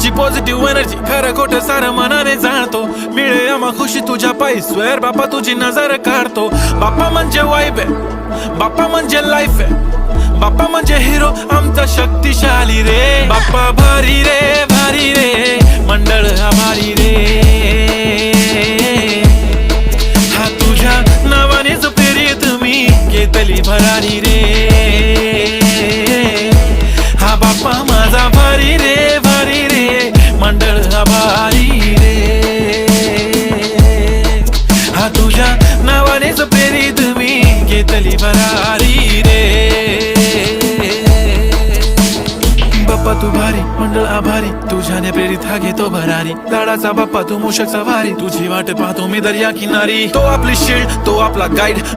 तुझी positive energy खरं खोटं सारं मनाने जाणतो. मिळे आम्हा खुशी तुझ्या पायी स्वेअर बाप्पा तुझी नजर काढतो. बाप्पा म्हणजे वाईब आहे, बाप्पा म्हणजे लाईफ आहे, बाप्पा म्हणजे हिरो आमचा शक्तिशाली रे. बाप्पा भारी रे भारी रे, मंडळ आभारी रे. हा तुझ्या नावानेच प्रेरित मी घेतली भरारी रे. हा बाप्पा माझा भारी रे भारी रे, मंडळ आभारी रे. हा तुझ्या नावानेच प्रेरित मी घेतली भरारी रे. बाप्पा तू भारी मंडळ आभारी, तुझ्याने प्रेरित हा घेतो भरारी. लाडाचा बाप्पा तू मूषक सवारी, तुझी वाट पाहतो मी दर्या किनारी. तो आपली शील्ड तो आपला गाईड,